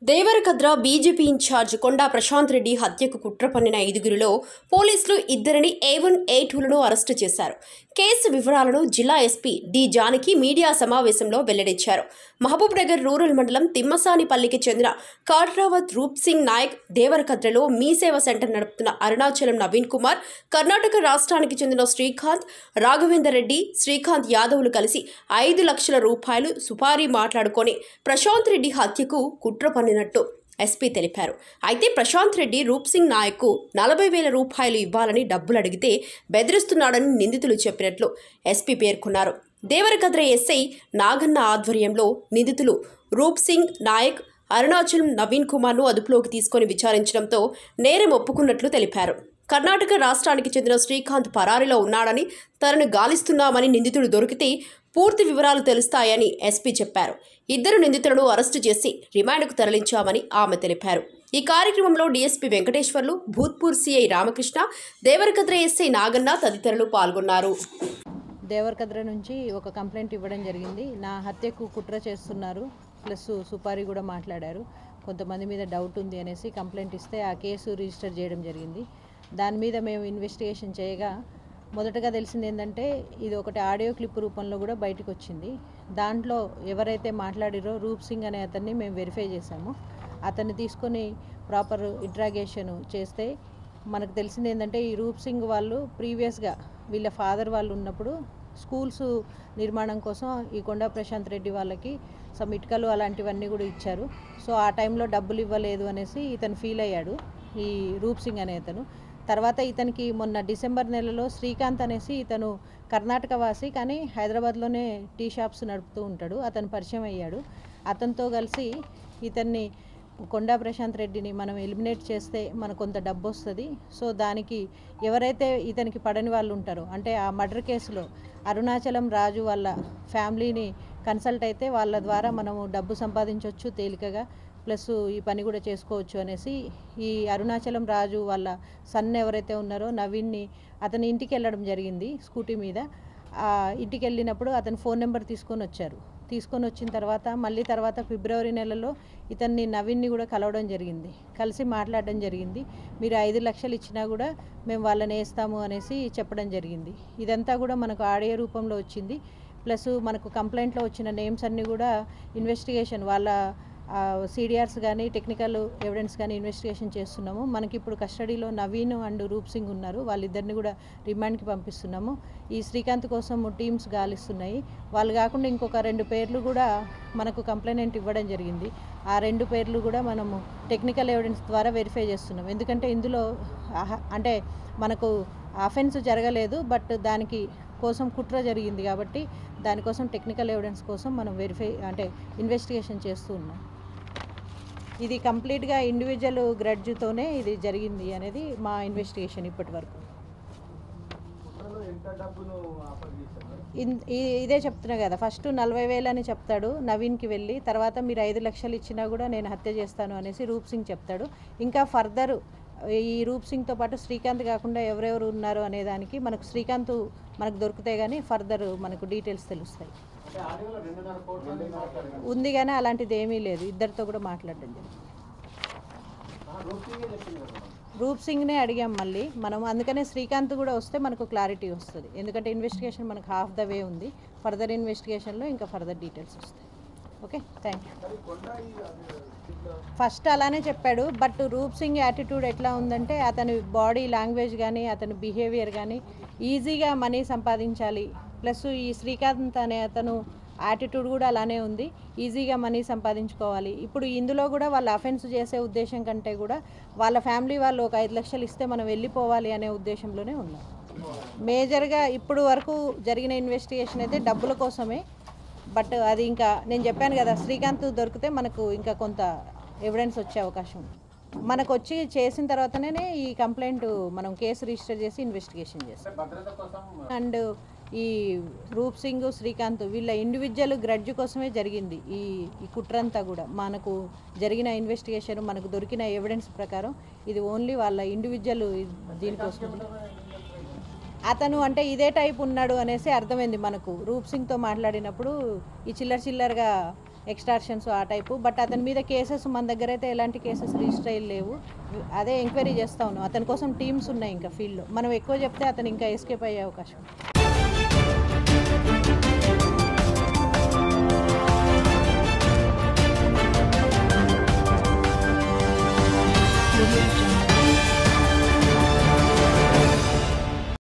Devarakadra BJP incharge కొండా ప్రశాంత్ రెడ్డి హత్యకు కుట్ర పన్నిన ఐదుగురిలో పోలీసులు ఇద్దరిని A1, A2లను అరెస్టు చేశారు. కేసు వివరాలను జిల్లా ఎస్పీ డి జానకి మీడియా సమావేశంలో వెల్లడించారు. మహబూబ్నగర్ రూరల్ మండలం తిమ్మసానిపల్లికి చెందిన కాట్రావత్ రూప్ సింగ్ నాయక్ దేవరకద్రలో మీ సేవ సెంటర్ నడుపుతున్న అరుణాచలం నవీన్ కుమార్, కర్ణాటక రాష్ట్రానికి చెందిన శ్రీకాంత్, రాఘవేందర్ రెడ్డి, శ్రీకాంత్ యాదవ్లు కలిసి 5 లక్షల రూపాయలు సుపారీ మాట్లాడుకొని ప్రశాంత్ రెడ్డి హత్యకు కుట్ర పన్నినట్టు ఎస్పీ తెలిపారు. అయితే ప్రశాంత్ రెడ్డి రూప్ సింగ్ నాయక్కు 40,000 రూపాయలు ఇవ్వాలని డబ్బులు అడిగితే బెదిరిస్తున్నాడని నిందితులు చెప్పినట్లు ఎస్పీ పేర్కొన్నారు. దేవరకద్ర ఎస్ఐ నాగన్న ఆధ్వర్యంలో నిందితులు రూప్ సింగ్ నాయక్, అరుణాచలం నవీన్ కుమార్ను అదుపులోకి తీసుకొని విచారించడంతో నేరం ఒప్పుకున్నట్లు తెలిపారు. కర్ణాటక రాష్ట్రానికి చెందిన శ్రీకాంత్ పరారీలో ఉన్నాడని, తనను గాలిస్తున్నామని నిందితుడు దొరికితే పూర్తి వివరాలు తెలుస్తాయని ఎస్పీ చెప్పారు. ఇద్దరు నిందితులను అరెస్టు చేసి రిమాండ్కు తరలించామని ఆమె తెలిపారు. ఈ కార్యక్రమంలో DSP Venkateswarlu, Bhoothpur CI Ramakrishna, Devarakadra SI Naganna తదితరులు పాల్గొన్నారు. దేవరకద్ర నుంచి ఒక కంప్లైంట్ ఇవ్వడం జరిగింది. నా హత్యకు కుట్ర చేస్తున్నారు, ప్లస్ సుపారీ కూడా మాట్లాడారు, కొంతమంది మీద డౌట్ ఉంది అనేసి కంప్లైంట్ ఇస్తే ఆ కేసు రిజిస్టర్ చేయడం జరిగింది. దాని మీద మేము ఇన్వెస్టిగేషన్ చేయగా మొదటగా తెలిసింది ఏంటంటే ఇది ఒకటి ఆడియో క్లిప్ రూపంలో కూడా బయటకు వచ్చింది. దాంట్లో ఎవరైతే మాట్లాడిరో రూప్ సింగ్ అనే అతన్ని మేము వెరిఫై చేశాము. అతన్ని తీసుకొని ప్రాపర్ ఇంట్రాగేషన్ చేస్తే మనకు తెలిసింది ఏంటంటే ఈ రూప్ సింగ్ వాళ్ళు ప్రీవియస్గా వీళ్ళ ఫాదర్ వాళ్ళు ఉన్నప్పుడు స్కూల్స్ నిర్మాణం కోసం ఈ కొండా ప్రశాంత్ రెడ్డి వాళ్ళకి సమ్ ఇటుకలు అలాంటివన్నీ కూడా ఇచ్చారు. సో ఆ టైంలో డబ్బులు ఇవ్వలేదు అనేసి ఇతను ఫీల్ అయ్యాడు, ఈ రూప్ సింగ్ అనే అతను. తర్వాత ఇతనికి మొన్న డిసెంబర్ నెలలో శ్రీకాంత్ అనేసి ఇతను కర్ణాటక వాసి కానీ హైదరాబాద్లోనే టీ షాప్స్ నడుపుతూ ఉంటాడు, అతను పరిచయం అయ్యాడు. అతనితో కలిసి ఇతన్ని కొండా ప్రశాంత్ రెడ్డిని మనం ఎలిమినేట్ చేస్తే మనకు కొంత డబ్బు వస్తుంది, సో దానికి ఎవరైతే ఇతనికి పడని వాళ్ళు ఉంటారో అంటే ఆ మర్డర్ కేసులో అరుణాచలం రాజు వాళ్ళ ఫ్యామిలీని కన్సల్ట్ అయితే వాళ్ళ ద్వారా మనము డబ్బు సంపాదించవచ్చు తేలికగా, ప్లస్ ఈ పని కూడా చేసుకోవచ్చు అనేసి ఈ అరుణాచలం రాజు వాళ్ళ సన్ ఎవరైతే ఉన్నారో నవీన్ని అతని ఇంటికి వెళ్ళడం జరిగింది స్కూటీ మీద. ఆ ఇంటికి వెళ్ళినప్పుడు అతని ఫోన్ నెంబర్ తీసుకొని వచ్చారు. తీసుకొని వచ్చిన తర్వాత మళ్ళీ తర్వాత ఫిబ్రవరి నెలలో ఇతన్ని నవీన్ని కూడా కలవడం జరిగింది, కలిసి మాట్లాడడం జరిగింది. మీరు 5 లక్షలు ఇచ్చినా కూడా మేము వాళ్ళని వేస్తాము అనేసి చెప్పడం జరిగింది. ఇదంతా కూడా మనకు ఆడియో రూపంలో వచ్చింది. ప్లస్ మనకు కంప్లైంట్లో వచ్చిన నేమ్స్ అన్నీ కూడా ఇన్వెస్టిగేషన్ వాళ్ళ సిడిఆర్స్ కానీ టెక్నికల్ ఎవిడెన్స్ కానీ ఇన్వెస్టిగేషన్ చేస్తున్నాము. మనకి ఇప్పుడు కస్టడీలో నవీన్ అండ్ రూప్ సింగ్ ఉన్నారు, వాళ్ళిద్దరిని కూడా రిమాండ్కి పంపిస్తున్నాము. ఈ శ్రీకాంత్ కోసం టీమ్స్ గాలిస్తున్నాయి. వాళ్ళు కాకుండా ఇంకొక 2 పేర్లు కూడా మనకు కంప్లైంట్ ఇవ్వడం జరిగింది. ఆ 2 పేర్లు కూడా మనము టెక్నికల్ ఎవిడెన్స్ ద్వారా వెరిఫై చేస్తున్నాం. ఎందుకంటే ఇందులో అంటే మనకు అఫెన్స్ జరగలేదు, బట్ దానికి కోసం కుట్ర జరిగింది కాబట్టి దానికోసం టెక్నికల్ ఎవిడెన్స్ కోసం మనం వెరిఫై అంటే ఇన్వెస్టిగేషన్ చేస్తూ ఉన్నాం. ఇది కంప్లీట్గా ఇండివిజువల్ గ్రడ్జ్తోనే ఇది జరిగింది అనేది మా ఇన్వెస్టిగేషన్ ఇప్పటి వరకు. ఇదే చెప్తున్నా కదా, ఫస్ట్ 40,000 అని చెప్తాడు నవీన్కి వెళ్ళి, తర్వాత మీరు 5 లక్షలు ఇచ్చినా కూడా నేను హత్య చేస్తాను అనేసి రూప్ సింగ్ చెప్తాడు. ఇంకా ఫర్దర్ ఈ రూప్ సింగ్తో పాటు శ్రీకాంత్ కాకుండా ఎవరెవరు ఉన్నారు అనేదానికి మనకు శ్రీకాంత్ మనకు దొరికితే కానీ ఫర్దర్ మనకు డీటెయిల్స్ తెలుస్తాయి. ఉంది కానీ అలాంటిది ఏమీ లేదు, ఇద్దరితో కూడా మాట్లాడడం జరిగింది. రూప్ సింగ్నే అడిగాం మళ్ళీ మనం, అందుకనే శ్రీకాంత్ కూడా వస్తే మనకు క్లారిటీ వస్తుంది. ఎందుకంటే ఇన్వెస్టిగేషన్ మనకు హాఫ్ ద వే ఉంది, ఫర్దర్ ఇన్వెస్టిగేషన్లో ఇంకా ఫర్దర్ డీటెయిల్స్ వస్తాయి. Okay, thank you. ఫస్ట్ అలానే చెప్పాడు, బట్ రూప్ సింగ్ యాటిట్యూడ్ ఎట్లా ఉందంటే అతని బాడీ లాంగ్వేజ్ కానీ అతని బిహేవియర్ కానీ ఈజీగా మనీ సంపాదించాలి, ప్లస్ ఈ శ్రీకాంత్ అనే అతను యాటిట్యూడ్ కూడా అలానే ఉంది, ఈజీగా మనీ సంపాదించుకోవాలి. ఇప్పుడు ఇందులో కూడా వాళ్ళ అఫెన్స్ చేసే ఉద్దేశం కంటే కూడా వాళ్ళ ఫ్యామిలీ వాళ్ళు ఒక 5 లక్షలు ఇస్తే మనం వెళ్ళిపోవాలి అనే ఉద్దేశంలోనే ఉన్నాం. మేజర్గా ఇప్పుడు వరకు జరిగిన ఇన్వెస్టిగేషన్ అయితే డబ్బుల కోసమే, బట్ అది ఇంకా నేను చెప్పాను కదా శ్రీకాంత్ దొరికితే మనకు ఇంకా కొంత ఎవిడెన్స్ వచ్చే అవకాశం ఉంది. మనకు వచ్చి చేసిన తర్వాతనే ఈ కంప్లైంట్ మనం కేసు రిజిస్టర్ చేసి ఇన్వెస్టిగేషన్ చేస్తాం. అండ్ ఈ రూప్ సింగ్, శ్రీకాంత్ వీళ్ళ ఇండివిజువల్ గ్రడ్జ్ కోసమే జరిగింది ఈ కుట్రంతా కూడా. మనకు జరిగిన ఇన్వెస్టిగేషన్ మనకు దొరికిన ఎవిడెన్స్ ప్రకారం ఇది ఓన్లీ వాళ్ళ ఇండివిజువల్ దీనికోసం. అతను అంటే ఇదే టైప్ ఉన్నాడు అనేసి అర్థమైంది మనకు రూప్ సింగ్తో మాట్లాడినప్పుడు. ఈ చిల్లరగా ఎక్స్టార్షన్స్ ఆ టైపు. బట్ అతని మీద కేసెస్ మన దగ్గర అయితే ఎలాంటి కేసెస్ రిజిస్టర్ అయ్యి లేవు. అదే ఎంక్వైరీ చేస్తూ ఉన్నాం. అతని కోసం టీమ్స్ ఉన్నాయి ఇంకా ఫీల్డ్లో. మనం ఎక్కువ చెప్తే అతను ఇంకా ఎస్కేప్ అయ్యే అవకాశం.